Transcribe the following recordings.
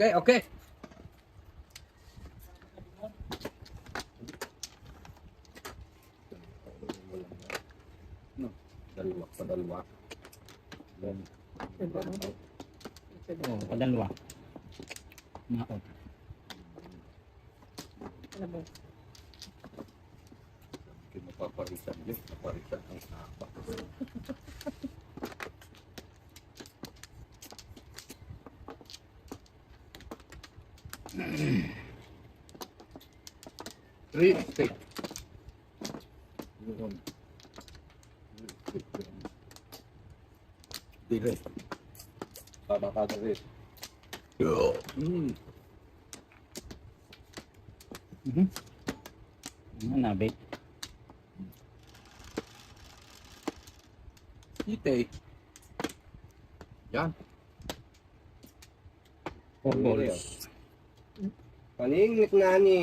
Okay, okay. No, dalawa pa dalawa. Oh, padalwa. Maot. Mapaparisan yun. Mapaparisan ang sapa. Three steak. Dire. Sama ka dire. Nabe. Ite. Yan. 4 balls. Paningit na ni.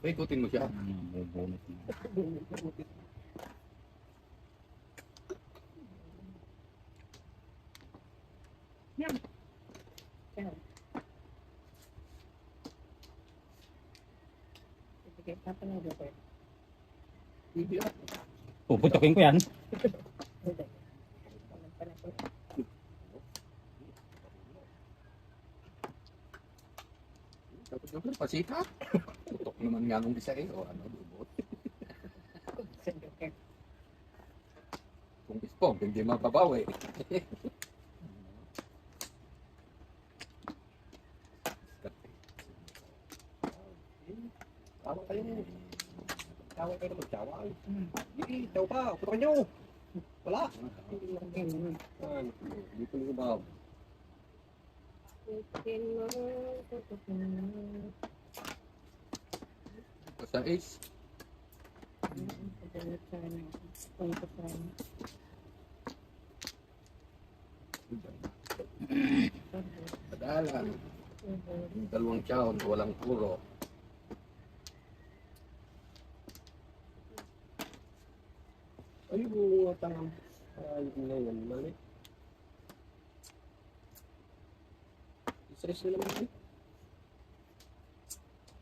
Ikutin mo siya. Bubunot na. Puputokin ko yan. Dapat pasikat. Tutok naman nga nung isa eh. O ano, lubot. Kung ispong, hindi mababawi. Tawa kayo. Tawa kayo na magtawa. Hindi, tawa pa. Putokan nyo. Wala. Hindi ko lumaw. Sa ace. Padalan. Dalawang tiyaon, walang puro. Ay, bunga tangang. Ay, ngayon, mali. Stress na naman.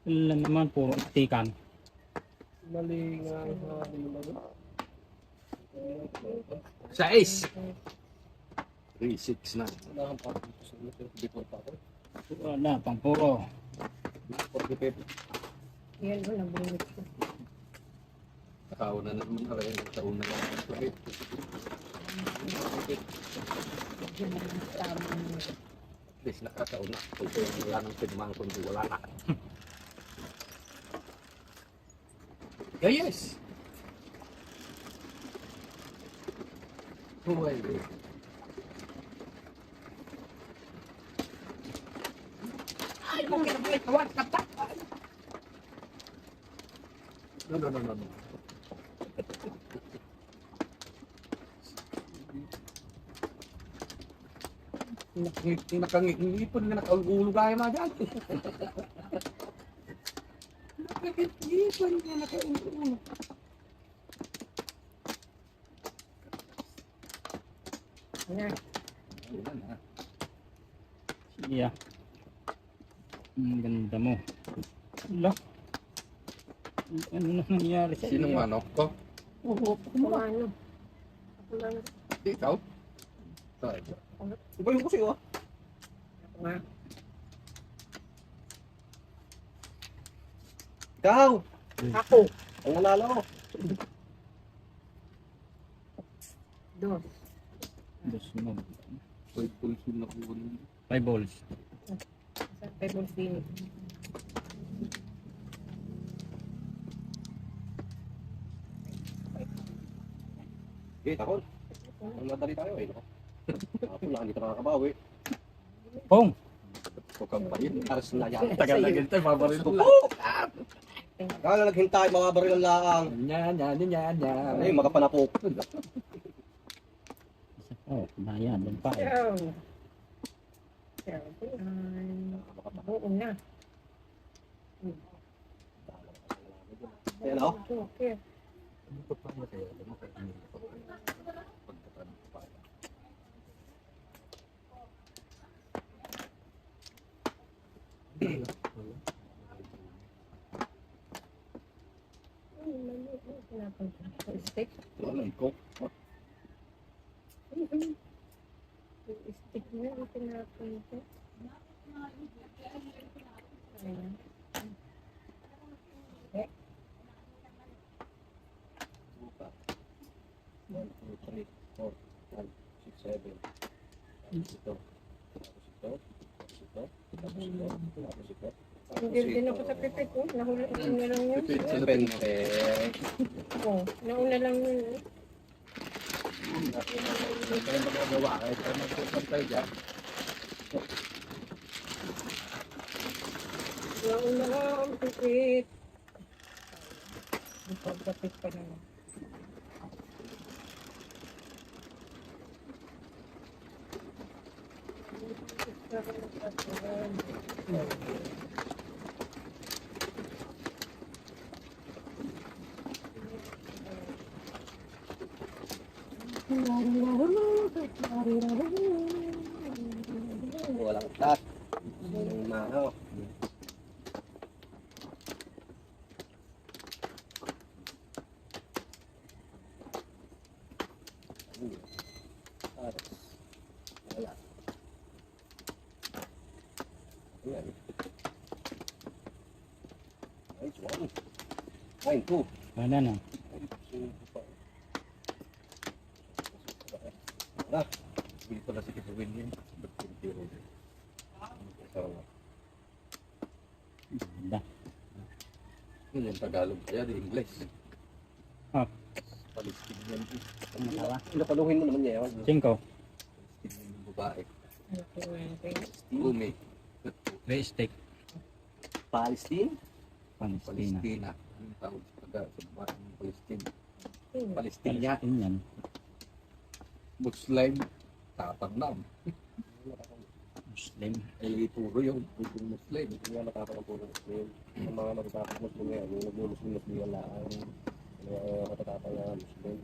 Ilan naman, puro tikan. Mali nga. Sa ace. 3-6 na. Wala kang parang dito sa mga before pa ako. Wala, pang puro. Before the paper. Nakauna na naman na rin. Nakauna na naman. At least nakakauna. Kung wala nang pinamang kundi wala na. Yes! Huwag eh. Ay, mo kinabuhay. Tawag, katak! No. Nakangipon na nakaulog ay mga dyan. Nakangipon na nakaulog. Siya. Ang ganda mo. Wala. Ano na nangyari sa Sinong iyo? manok ko? Oo, kumano. Ikaw? Sorry. Iba yung ko sa'yo ah. Ikaw! Ako. Ang nanalo. Dos. Dos mo. May pulso na ko. 5 balls. Sa pebble din. Okay, takon. Ang madali tayo eh. Ako lang, hindi ka nakakabawi. Pong! Kukang pa yun. Aras na yan. Tagal na ganito. Mabaril ko lang. Kaya naghintay, mga baril lang. Yan. Ay, makapanapok. Isa Oh, bayan. Doon pa eh. Ciao. Ciao. Oo na. Ayan, oh. Okay. Stick. Wala, ikaw. Stick na yung tinapon ko. Ayan. One, two, three, four, five, six, seven. Tapos ito. Tapos ito. Tapos ito. Tapos ito. Tapos ito. Hindi din ako sa pipit ko. Nahuli ko na lang yun. Depende. Oh, nauna lang yun. Kaya magagawa. Kahit tayo magpapantay dyan. Nauna lang ang pipit. Ang pagkapit pa naman. Walang tat. Walang maho. Wala. Ayan. Nice one. 9-2. Wala na. Wala. Hindi pala si Kito William. Ba't pinitiro din? Ganda. Yun yung Tagalog kaya di English. Ah. Palestinian. Ang matawa. Pinapaluhin mo naman niya yun. 5. Palestinian yung babae. Okay. Umi. Ray steak. Palestine? Palestina. Palestina. Ang tawag sa babae ng Palestine. Palestinian. Palestine yan. Muslim. Tatanam. Muslim. Ay puro yung Muslim. Hindi nga nakakang puro Muslim. Ang mga matatapos Muslim yan. Yung nag-Muslim yan lang. Matatapang na Muslim.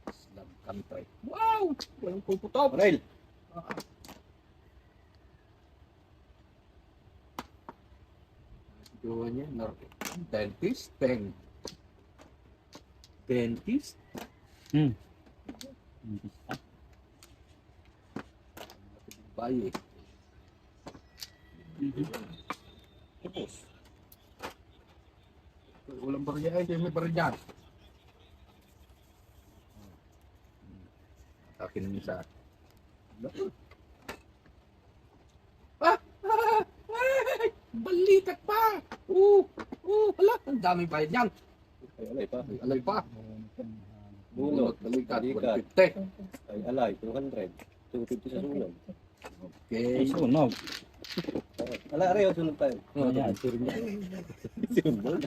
Islam country. Wow! Walang puputop. Rail! Gawa niya, dentist, teng. Dentist? Dentista. Bayi. Tapos. Walang barya ay, may barya. Akin ang isa. Balikat pa! Hala, ang daming bayad yan. Ay, alay pa. Ay, alay pa. Bunot, balikat, 150. Ay, alay, 200. 250 sa sunod. Ay, Okay. sunog. Alay, aray, sunod tayo. Ayan. Sunod.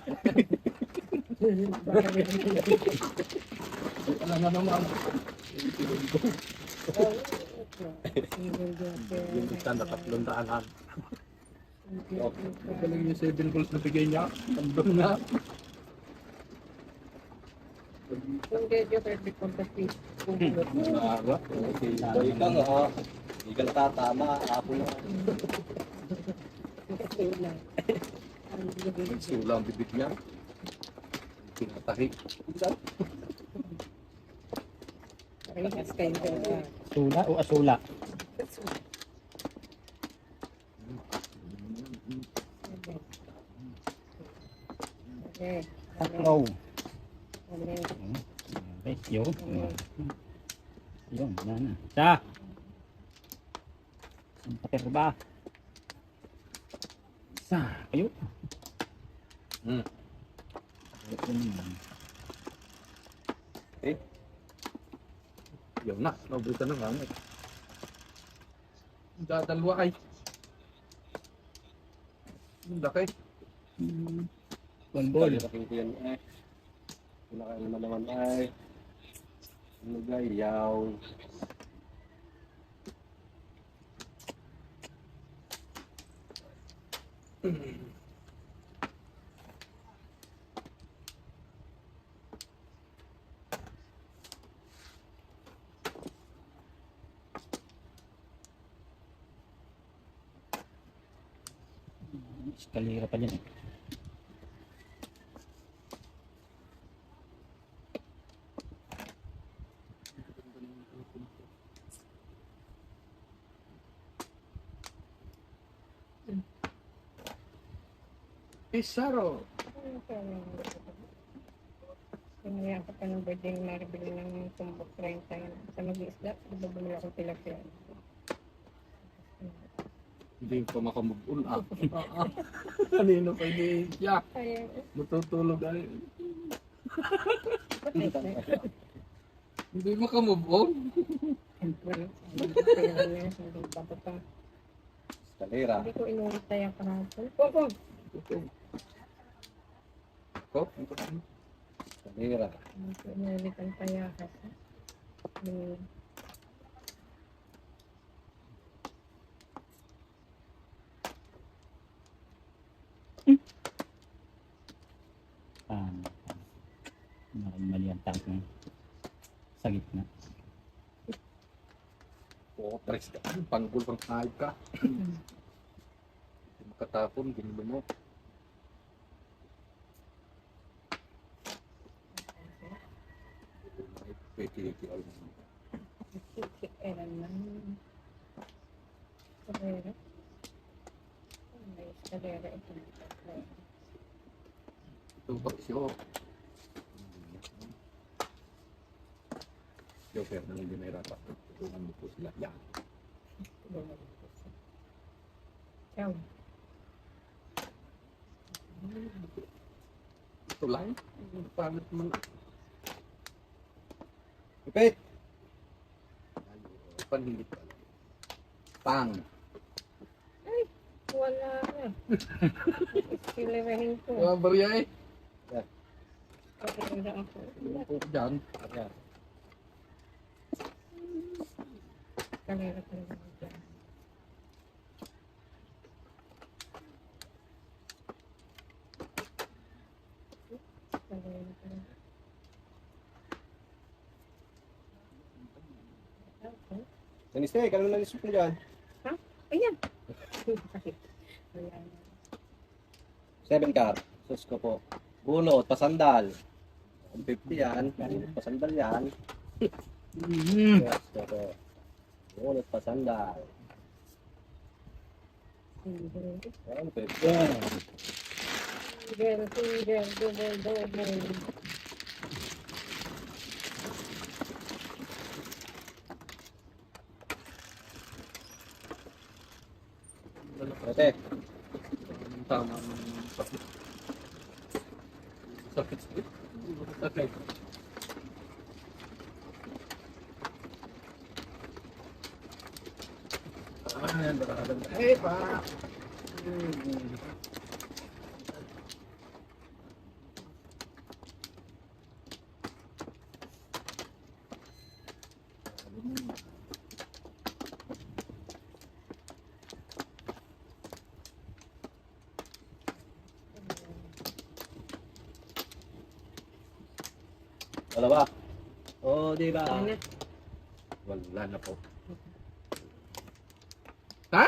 Alam na naman. Yung isa na 300. Galing yung 7 goals na bigay niya. Tandong na. Kung medyo pwede kong tapis. Nara. Hindi ka nga. Hindi ka natatama. Apo na. Sula ang bibig niya. Tinatahi. Parehas kayo ka. Sula o asula? Okay. Tatlo. Okay. Okay, yun. Yun, wala na. Isa. Ang pater ba? Isa. Kayo. Ito naman. Yun na. Nabutan na nga. Dadalwa ay. Ang laki. One ball. Pinakain naman ay lugayaw. Eskalera pa dyan eh. Pizarro. Pinaya ko pa ng birthday ni Maribel ng tumbok 30 yun. Sa mag-isla, bumili ako tilapia. Hindi pa makamove-on Kanino pa hindi siya. Kaya, Matutulog ay. bakit? Hindi makamove-on. Siyempre, kaya niya, hindi pa pa. Eskalera. Hindi ko inulit tayo kahapon. Kung, Kop? Eskalera. hindi ko inulit ang tayakas. Paano? Mali ang tank na sa gitna. Oo, tres ka. Panggol pang hayop ka. Hindi makatapon, ginulo mo. Peki-peki alam mo. Kailan lang. Eskalera. May eskalera ito. Ito baksyo. Joker na hindi may rata. Tulungan mo po sila. Yan. Ciao. Ito lang. Pangit man. Ipit! Panhingit ka lang. Pang. Wala na. Eskalerahin ko. Mga barya eh. Pakita ako. Diyan. Ayan. Eskalera ko lang dyan. Eskalera ko lang. Okay. Naniste, kano na nisip mo dyan? Ayan. Ayan. 7 car. Sus ko po. Bunot, pasandal. 50 yan. Bunot, pasandal yan. Sus ko po. Bunot, pasandal. Ayan, 50. Single, double. Ate, Tama ng sakit. Sakit. Sakit. Ayan, baka. Eh, pa. wala ba? O, di ba? Ano? Wala na po. Ha?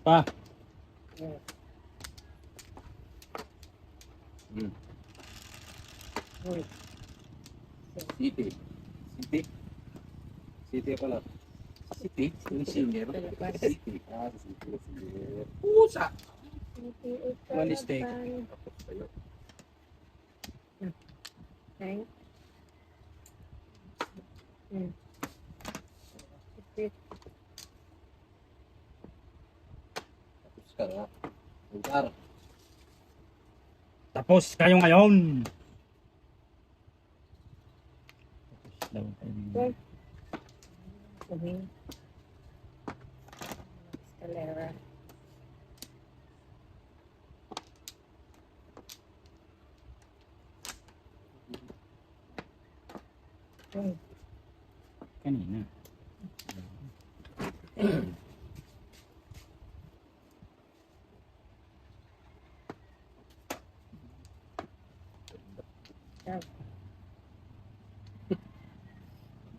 Pa! Hmm. Uy. City. City. City pala. City? Yung singer. City. Ah, City. Sige. Pusa. One is take. Tapos tayo. Okay. Tapos ka na. Lugar. Tapos kayo ngayon! Tapos daw tayo. Okay. Escalera. Kanina.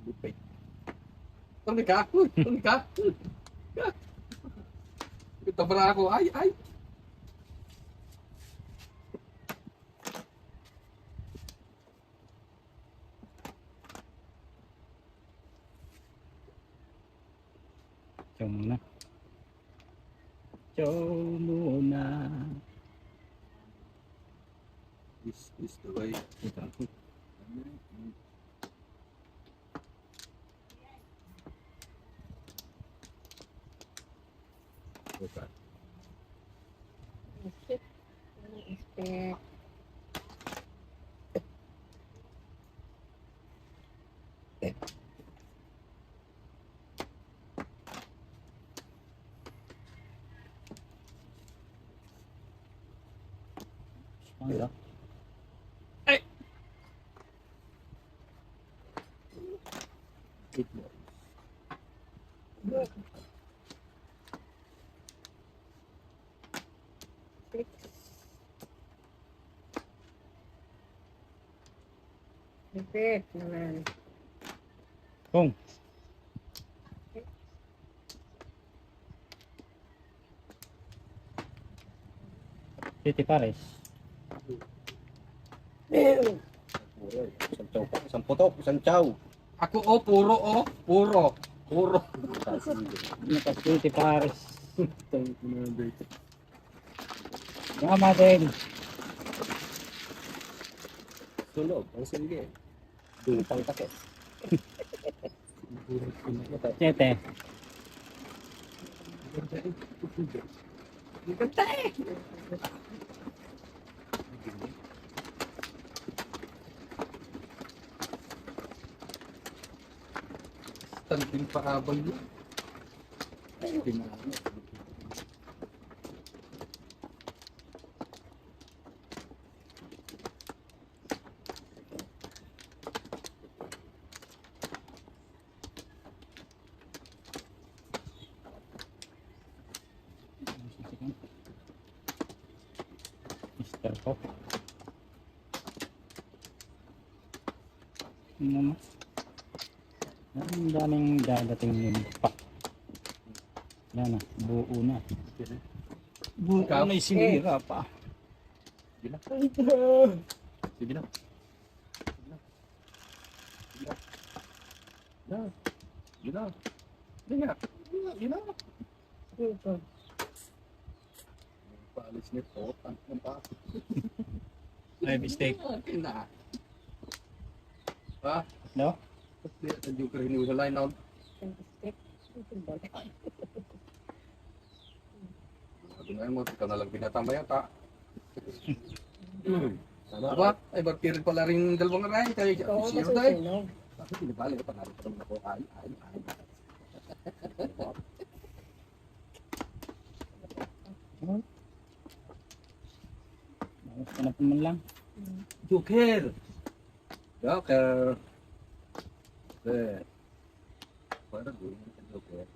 Lupit. Tuloy ka. Tuloy ka. Ito para ako. Ay, ay. Chow muna. Chow muna. This is the way. Ito. Okay. Este, Ano? Eight more. six. Repeat naman. Kung. Titi Pares. Puro. Isang chow pa. Isang putok. Isang chow. Ako puro puro. Puro. Titi Pares. Tama din. Sunog. Ang silgi. Dupang kasi. Siyete. Tanting paabal yun. Mr. Pop. Ano? Ang daming dadating yun pa. Yan na, buo na. Buo Ikaw? na sinira pa. Sige na. Sige na. Sige na. Sige na. Sige na. Ito. Paalis nito. Ang pa. Ay, mistake. Akin na. Ha? No? Sa Joker hindi sa line out. Sabi nga mo, ikaw na lang pinatambay ata. Tama. Aba, ay bakit pala rin dalawang aray. Tayo Oo, zero tayo. masusunog. Bakit pinabali ko panalo pa naman ako. Ay. Ayos ka na pa man lang. Joker! Joker! Okay. Para doon yung Joker.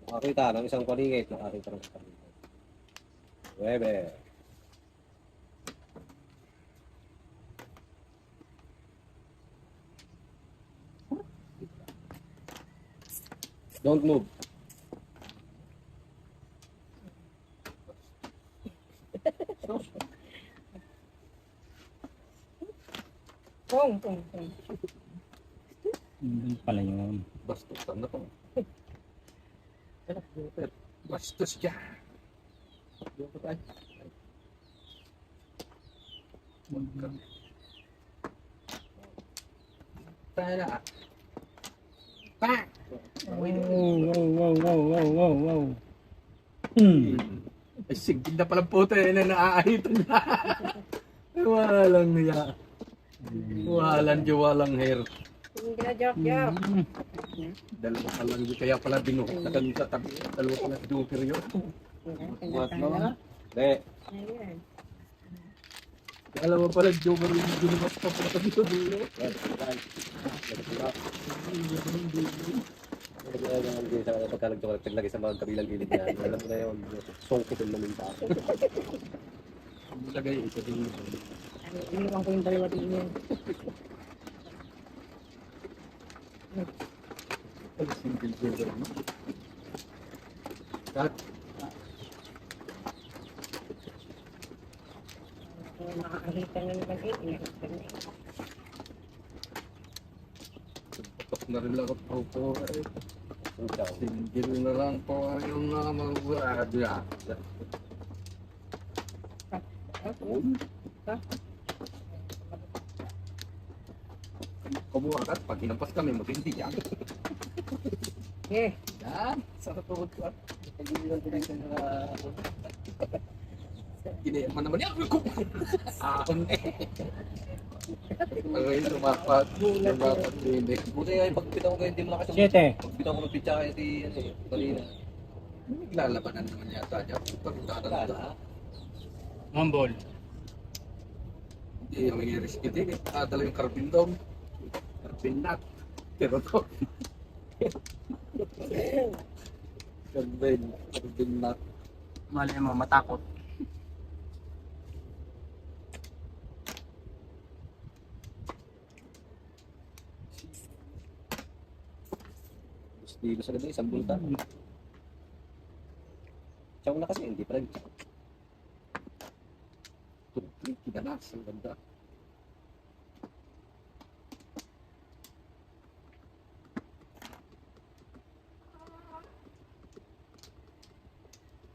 Nakakita ng isang paligid. Nakakita ng isang paligid. Webe. Don't move. Pong. Hindi pala yun. Bastos ka na to. Bastos ka. Joker tayo. Tara. Pa! Wow. Ay, sigid na palang puto na naaahitan na. Walang niya. Walang hair. Yung ginajak-jak. Dalawa pa lang yun. Kaya pala binuhutakan sa tabi. Dalawa pa lang joker yun. Buhat mo nga. Hindi. Ayan. Alam mo pala joker yung binuhat pa pala kami sa dulo. Pagka nag-joke, paglagay sa mga kabilang gilid niya, alam mo na yun, songkupin namin pa. Lagay ito din. Iniwan ko yung dalawa din yan. Single joker mo. Kat, Nakakahita na naman eh. Inahita na eh. patok na rin lang ako po. Ikaw. Single na lang po yung mga Kumuhakat, pag hinampas kami, matindi yan. Eh, Yan, sa katulad ko. Ginayan mo naman yan. Ahon eh. Ngayon, lumapat. Lumapat din eh. Buti nga yung pagbitaw ko, hindi mo na kasi 7. pagbitaw ko ng pizza kaya di, ano eh, kanina. Naglalabanan naman yata dyan. Pagkakaroon na. Humble. Hindi, yung i-risk din eh. Dala yung carbon daw. Carbon nut. Pero to. Carbon nut. Mali mo, matakot. Dito sa ganda, isang bulta. Chow na kasi, hindi pa rin. Kinalas. Ang ganda.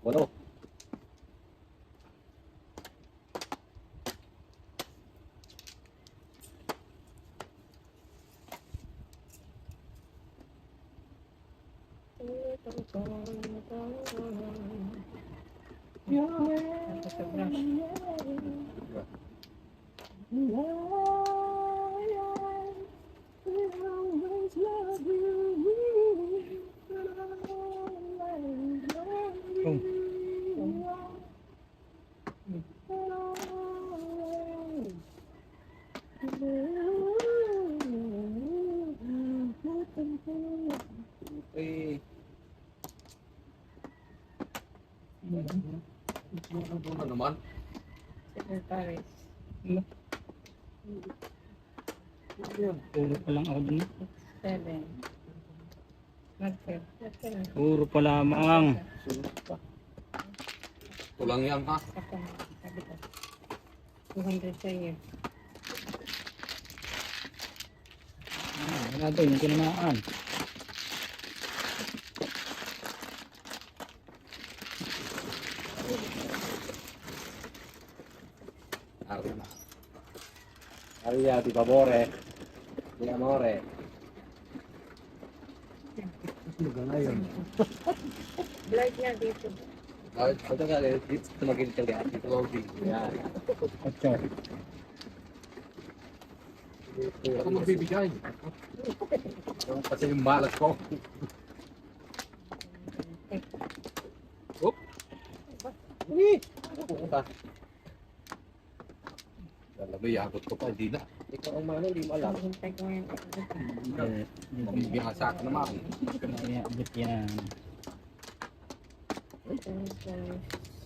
Walo. sobra. Eh, Ano naman? Secretaries. Puro pa lang ako dun. 7. Mag-fair. Puro pa lamang. Kulang yan ha. Sabi ko. 200 sa iyo. Wala doon, yung tinamaan. Araw na. Aria, di favore. Di amore. Blight niya dito. Kahit Ito ka, dito tumagilid kang kaya. Dito Lodi. Yan. 8. Ako magbibigay. Kasi yung malas ko. Pupunta. May yagot ko pa, hindi na. Ikaw ang mano, hindi mo alam. Hintay ko ngayon. Mabibigyan sa akin naman. Kaya, abot yan.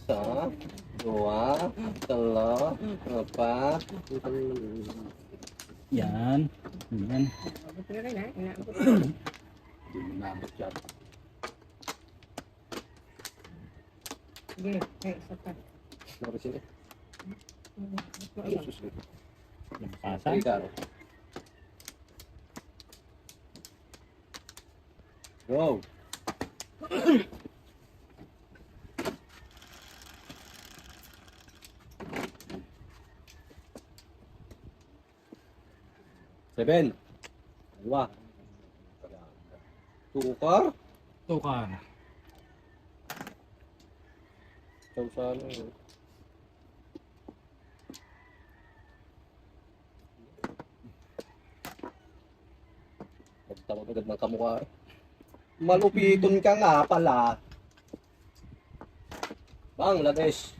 Sa, dua, talo, empat. Yan. Yan. Abot na rin ha. Inaabot. Hindi mo naabot yan. Sige. Isa pa. Laro sila. Ayun. Nagpasa. Ricardo. Go. Seven. Dua. Tukar. Tukar. Ikaw sa ano. Tawag agad ng kamukha. Malupiton ka nga pala. Bangladesh.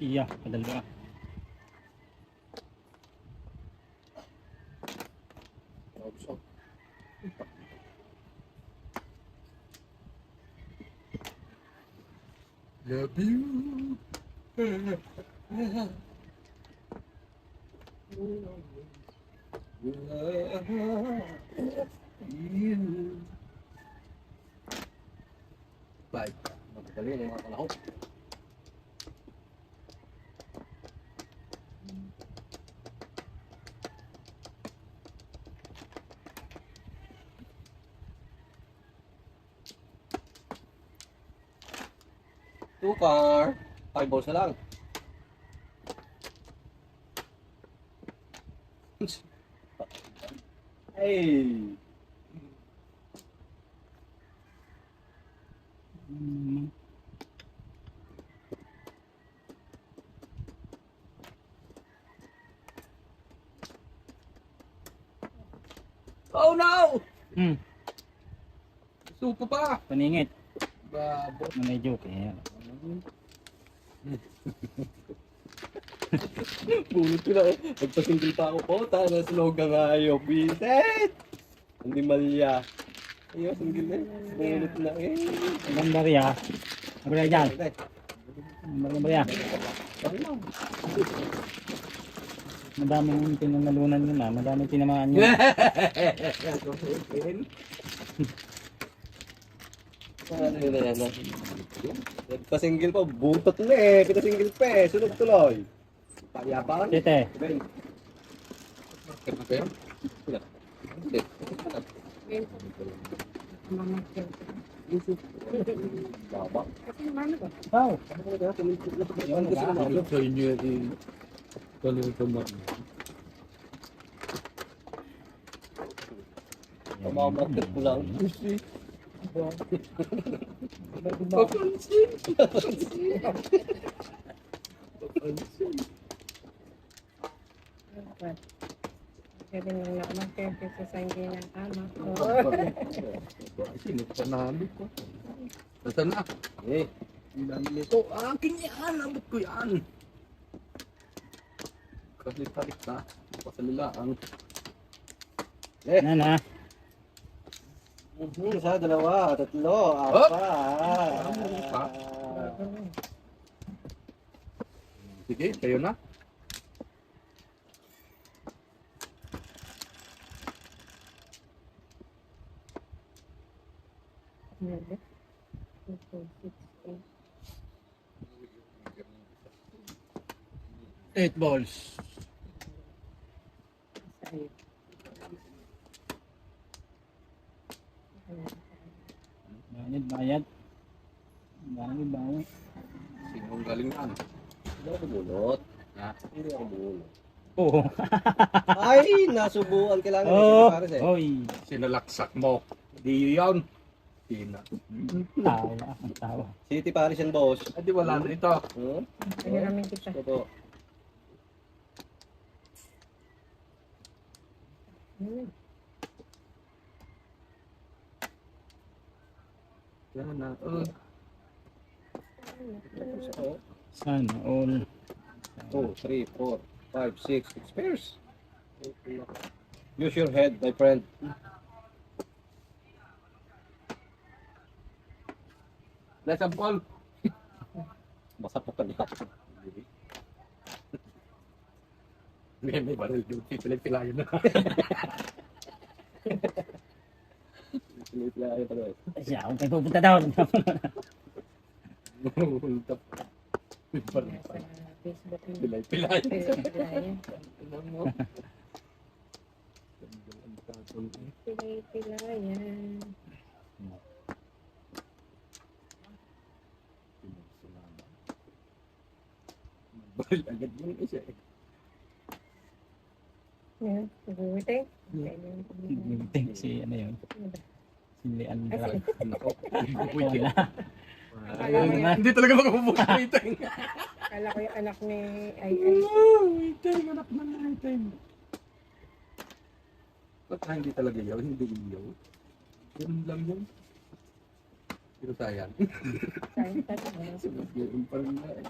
Siya, padalwa. Love you. Bye. Magdali ng mga kalahok. Two car. 5 balls na lang. Hey. Oh no! Supo pa. Paningit. Babo. Medyo kaya. Bunot ko na eh. Nagpasinggil pa ako po. Tana slog ka nga ayo. Biset! Hindi malya. Ayaw, singgil na eh. Bunot na eh. Ang barya. Ang barya dyan. Ang barya. Madaming pinanalunan yun ah. Madaming tinamaan yun. Ano yun na yan ah. Nagpasinggil pa. Butot na eh. Pinasinggil pa eh. Sunod tuloy. Payapan. Tete. Ben. Kaya ba yan? Hindi. Baba. Wow. Yan kasi naman. Sa inyo yung kalutuman. Pamamakit ko lang. Pwede nang mag-therapy sa hindi ng ama ko. Sino pa namin ko? Basta na. Eh. Ang dami nito. Aking yan. Abot ko yan. Kalit-talit na. Pasalilaan. Na. Isa, dalawa, tatlo, apat. Sige, kayo na. Maybe. 8 balls. Bayad. Bayad. Sinong galing yan? Hindi ako bulot. Ha? Hindi ako bulot. Oo. Ay, nasubuan kailangan. Oh. Pares eh. Oy. Sinalaksak mo. Di yan. Tina. Tawa. Ang tawa. City Paris yan, boss. Ay, di wala na ito. Hmm? Pagiramin kita. Ito po. Yan na. Sana all. 2, 3, 4, 5, 6, 6 pairs. Use your head, my friend. Nasa ball. Basa po ka na. May baril yung pipilay-pilayan na. Pinipilayan pa doon. Siya, kung kayo pupunta doon. May baril Nasa pa. Facebook yung Pilay-pilay. Pilay-pilayan. Tingnan mo. Pilay-pilayan. Baril agad yung isa eh. Yan, naguwiting. Tingin si ano yun. Si Leanne. Nako. Wala. Hindi talaga makabubuhay tayong. Kala ko yung anak ni Ay. Waiting, anak na waiting. Ba't hindi talaga yaw? Hindi yaw. Yun lang yun. Pero sayang. Sayang talaga. Sunod yun pa rin na eh.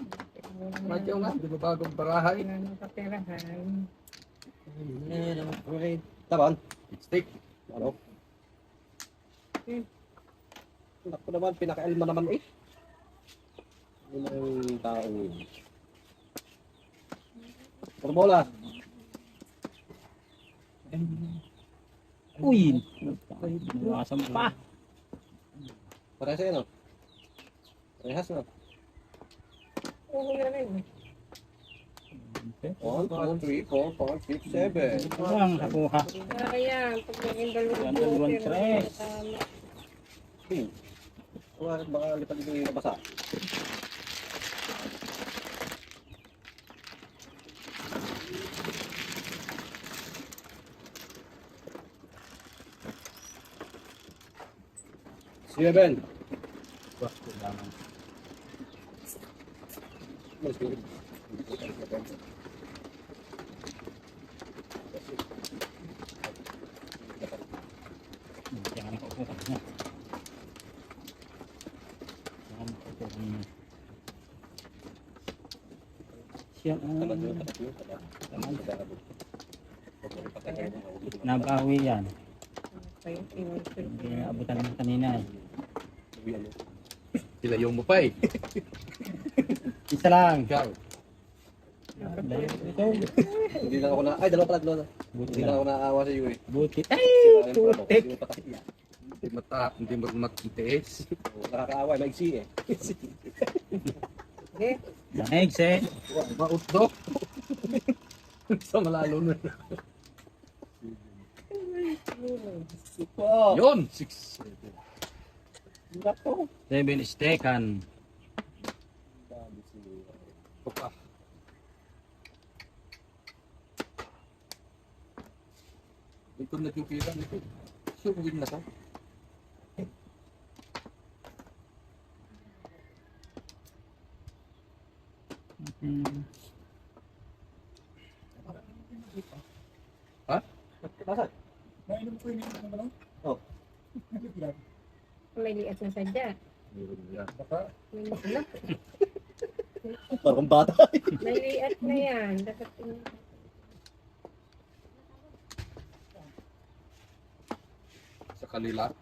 Matyaw nga, di ba bagong barahay? Wala nang kaperahan. Taban. Steak. Ano? Ako naman, pinaka-elma naman eh. Yun ang tao yun. Formola. Uy! Buwasan pa. Parehas yan, no? Parehas, no? Oo, na rin. 1, 2, 3, 4, 5, 6, 7. Ito lang nakuha. Ayan, pag naging Yan, dalawang tres. Baka lipat dito yung nabasa. Seven. Jangan kau buka. Jangan kau buka. Siap. Nabawi yan. Hindi na abutan mo kanina eh. Sila yung mo pa eh. Isa lang. Ikaw. Ito. Hindi lang ako na, ay dalawa pala, dalawa. Buti Hindi lang lang. ako naawa sa iyo eh. Buti. Ay! Sira yung plano ko, Putik! hindi mo pa kasi yan. Hindi mo matitiis. Nakakaawa, maigsi eh. Okay. Thanks eh. Mautdo. Sa malalo na. Wow! Yun! 6. Nako! 7 stekan. Opa. Ito nagkukiran ito. Sure win na to. Nasaan? Oh, May liat na sadya. Meron yan. May liat. parang bata. May liat na yan. Dapat Sa kanila.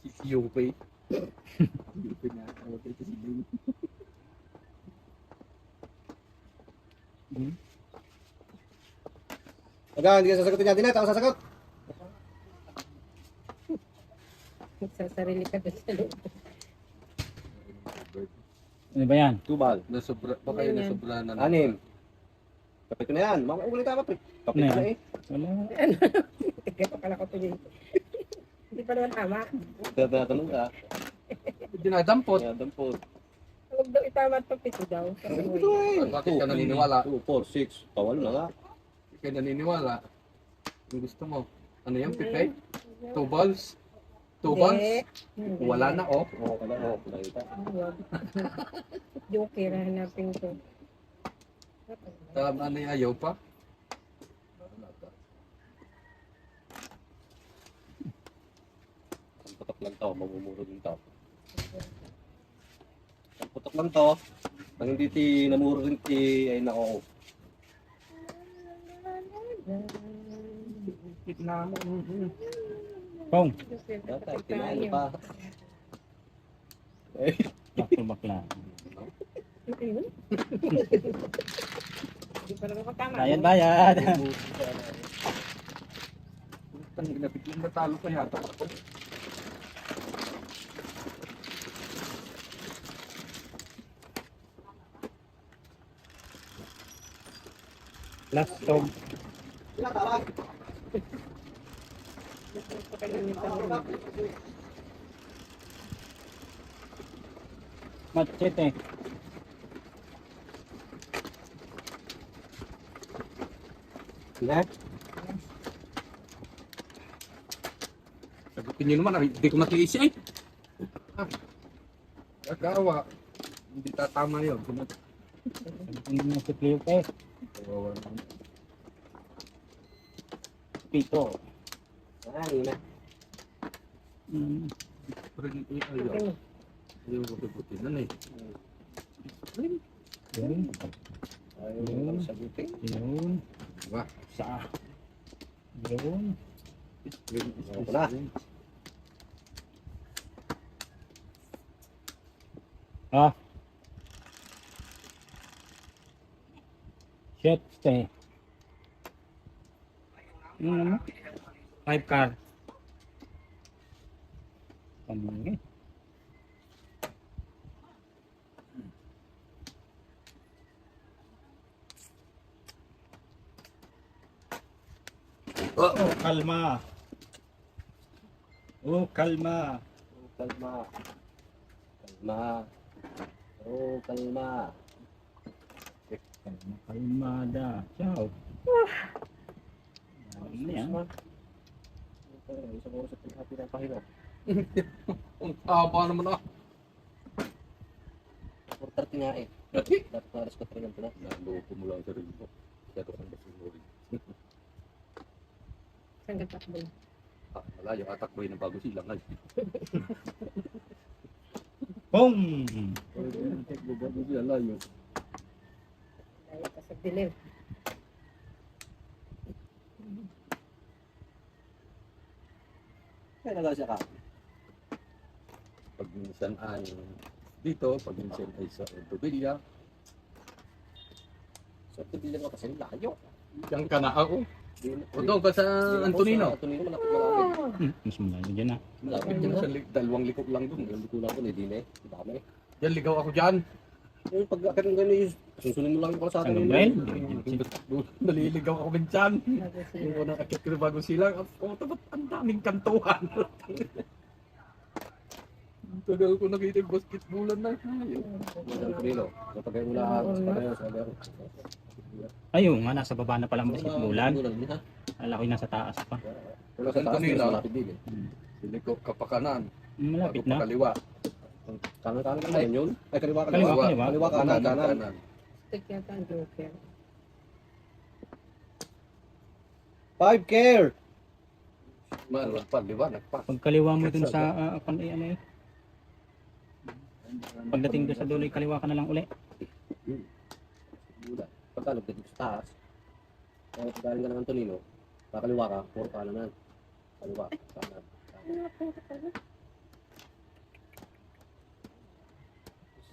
Si UP. UP na. Tawag ito si Jun. Aga, hindi ka sasagutin yan. Dinet, ako sasagot. magsasarili ka doon sa loob. Ano ba yan? Tubal. Nasobra, baka yun nasobra na. Anim. Kapit ko na yan. Mauulit tama, pre. Kapit ko Ano na yan? eh. Wala. Kaya pa pala ko tuloy. Hindi pa naman tama. Tatanong ka. Dinadampot. Yan, dampot. Huwag daw itama at pagpito daw. Ito eh. Bakit ka naniniwala? 2, 4, 6. Tawal na nga. Bakit ka naniniwala? Kung gusto mo. Ano yan, Pipe? 2 balls? 2 balls? Wala na, oh. Oo, pala. Oo, pala kita. Joker, hanapin ko. Tama na yung ayaw pa. Ang putok lang to. Mamumuro din to. Ang putok lang to. Ang hindi ti namuro rin ti ay nako. Gitna mo. Pong, Tatay, tinaano pa. Eh, back to back lang. Hindi pa naman tama. Bayad, bayad. Putang ina, biglang natalo pa yata ako. Last song. Machete. Lahat. Sagutin niyo naman, hindi ko matiis eh. Kakawa. Hindi tatama yun. Hindi mo si Cleope. Kawawa naman. Pito. Ay, na. Pero hindi ayaw. Ayaw ko sagutin na eh. Yun. Ayaw mo lang sagutin. Yun. Diba? Sa. Yun. Ayaw ko na. Ah. Shit, stay. Ano? 5 car. Pamanggi. Oh, kalma. Oh, kalma. Kalma. Kalma. Oh, kalma. Kalmada. Ciao. Ano yan? Isa ko sa pinhapi ng pahinga. Ang taba naman ah. 4:30 nga eh. Dati. Dapat na alas 4 lang pala. Naloko mo lang sa rin mo. Kaya ito kang basunuri. Saan katakbo? Ah, malayo. Atakboy ng bago silang ay. Boom! Atakbo bago sila layo. Dahil pa sa dilim. Kaya nalasya ka. Pag minsan ay dito, pag minsan ay sa Ortobilla. So, hindi lang ako kasi layo. Diyan ka na ako. O doon ka sa Antonino. Antonino. Antonino, malapit. Mas malayo dyan ah. Malapit Diyan din sa ako. dalawang likod lang doon. Hindi ko lang ako, hindi din eh. Dami. Diyan ligaw ako dyan. Yung pag-akit ng gano'n, susunod mo lang yung kalsada Ano nila. ba yun? Doon naliligaw ako minsan. Bago Yung sila. unang akit ko na bago silang. Oh, tapat ang daming kantuhan. Tagal ko nakita yung basketballan na. Ayun. Yung Antonino. Sa pag-ulaan, sa pag-ulaan. Ayun nga, nasa baba na palang basketbulan. Wala Alam ko yung nasa taas pa. sa taas, Antonino. malapit din eh. Siliko ka pa kanan. Malapit Bago pa na. kaliwa. Kanan ka naman yun. Ay, kaliwa ka. Kaliwa, kaliwa. Kaliwa kanan, kanan. Stick yata ang joker. 5 care! Meron pa, liwanag pa. Pagkaliwa mo dun sa, ano eh. Pagdating doon sa dulo, kaliwa ka na lang uli. Pagkalog dito sa taas. Kaya pag galing ka ng Antonino, kakaliwa ka, puro kanan. Kaliwa, kanan.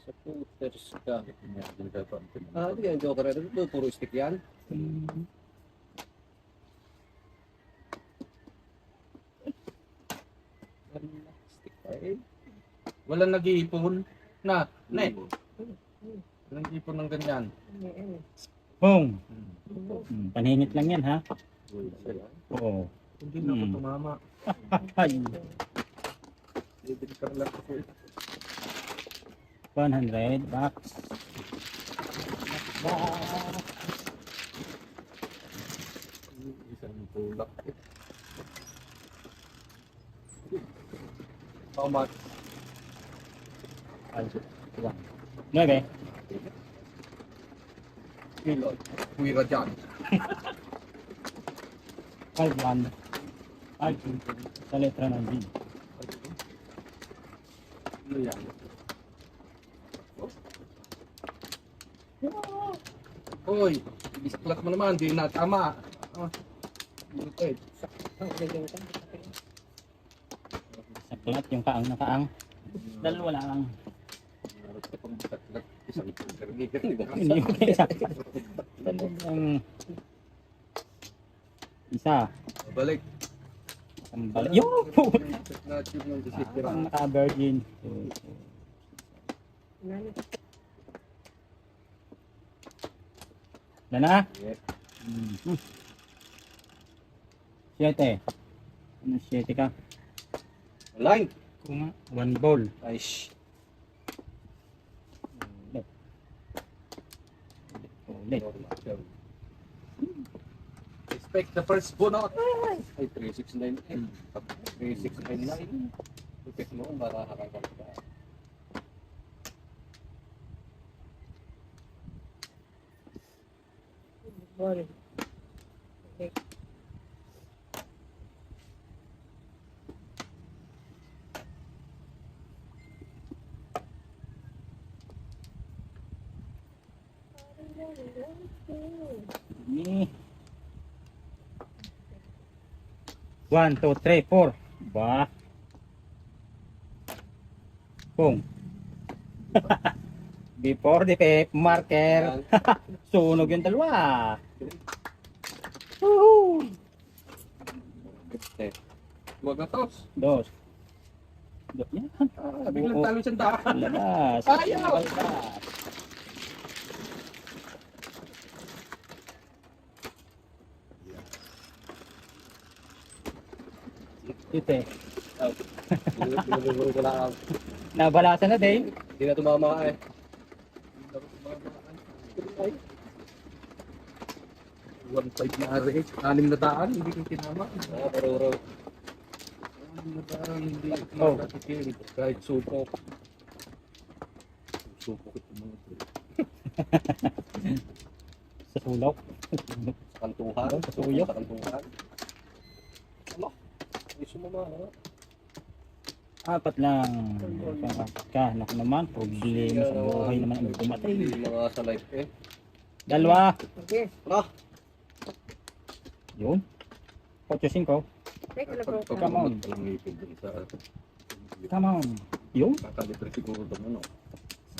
Sa putters ka. Ah, hindi yan, joker. Ito, puro stick yan. Stick pa eh. Walang nag-iipon na. Ne. Walang nag-iipon ng ganyan. Ayan. Boom! Paningit lang yan ha. Oo. Hindi na ako tumama. Ay, Bibili ka lang ako. 100 bucks. Isang tulak. How much? 9. Kilo. Kuwira dyan. 5-1. 5 sa letra ng B. Ano yan? Hoy, isaklat mo naman, di na tama. Okay. Ang galing ka. Saklat yung kaang na kaang. Dalawa lang. Saklat. Isang karnigan, di ba? Hindi ko kaya isa. Talagang isa. Balik. Ang bala. Yo! Na-achieve ng Ang naka-virgin. Yan na? Yes. Mhm. 7. Ano 7 ka? Line. Kung nga, 1 ball. Aish. Ulit. Ulit. Expect the first bunot. Ay, 3699. 3699. Lupit mo para nakakaganda. Ball. Ni. 1, 2, 3, 4. Ba. Kung. Before the pep marker. Sunog yung dalawa. Woohoo! Huwag na tos. Dos. Yan. Biglang talo siyang daan. Labas. Ayaw! Labas. Ite. Binuburo ko lang. Nabalasan na din. Hindi na tumama eh. 1.5 na ari. 6 na daan. Hindi ko tinama. Paruro. 6 na daan. Hindi ko makatikin. Kahit supok. Supok ito mga ito. Sa sulok. Sa kantuhan. Sa tuyok. Sa kantuhan. Ano? Ay sumama ha. 4 lang. Pangapat ka. Naku naman. Problema sa buhay naman ang pumatay. Hindi mga sa life eh. 2. Okay. Tara. Yun. 8-5. Take a look. Come on. Come on. Yun. Kakalibre siguro doon ano.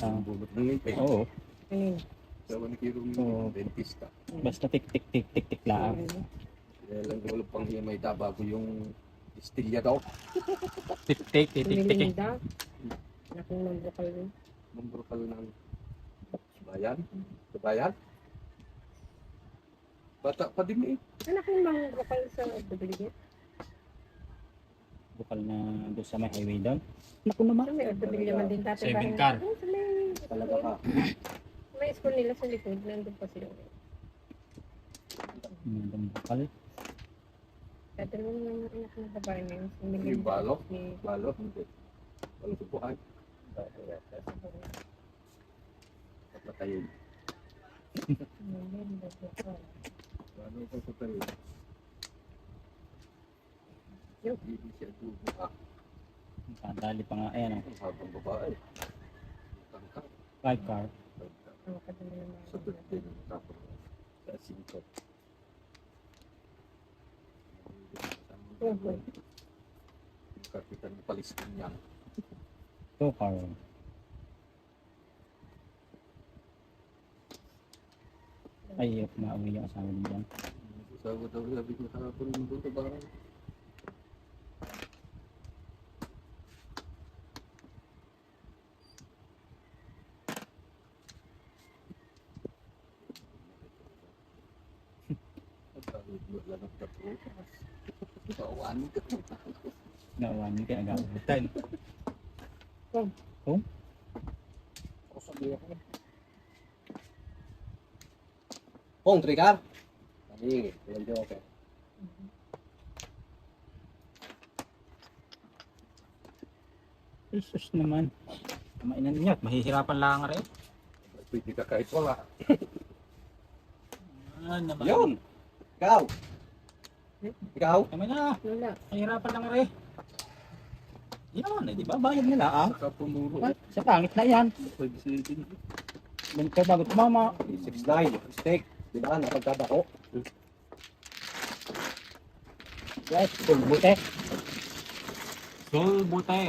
Ah, Bulot ng ngipin. oo. Kanina. Sawa ni Kiro Oo. yung dentista. Basta tik tik tik tik tik lang. Kaya lang wala pang may bago yung istilya daw. Tik tik tik tik tik. Linda. Nakong mambukal rin. Mambrukal ng bayan. Sa bayan. Bata pa din eh. Nakong mambukal sa orthopedic. Bukal na doon sa may highway doon. Naku naman. May orthopedic naman din tatay. Saving car. Talaga ka. May school nila sa likod. Nandun pa sila. Magandang bukal. Dati naman yung anak ng babae na yun. Yung balok? Ni- Balot. Hindi. Balot subuhan. Papatayin. Balot papatayin. Yup. Hindi siya dugo. Kadali pa nga. Ayan Ang habang babae. Tangka. 5 car. Ang kadali naman. Sa birthday ng kapro. Sa singkot. Okay. Yung kapitan ng Palestinian. 2 car. Ay, mauwi yung asawa din dyan. Sabi daw, sabi ko kahapon yung buto ba? Naawani kaya agabutan. Pong, trikar? Hindi, walang joke. Jesus naman. Kamainan niya. Mahihirapan lang rin. Pwede ka kahit wala. Ah, naman. Yun! Ikaw! Ikaw? Kamay na. Wala. Mahihirapan lang rin. Yan, di ba? Bayad nila ah. Saka pumuro. Sa pangit na yan. Pwede si Edin. Ganun ka bago tumama. 6'9", steak. Di ba? Napagkadako. Yes, full bute. Sul bute.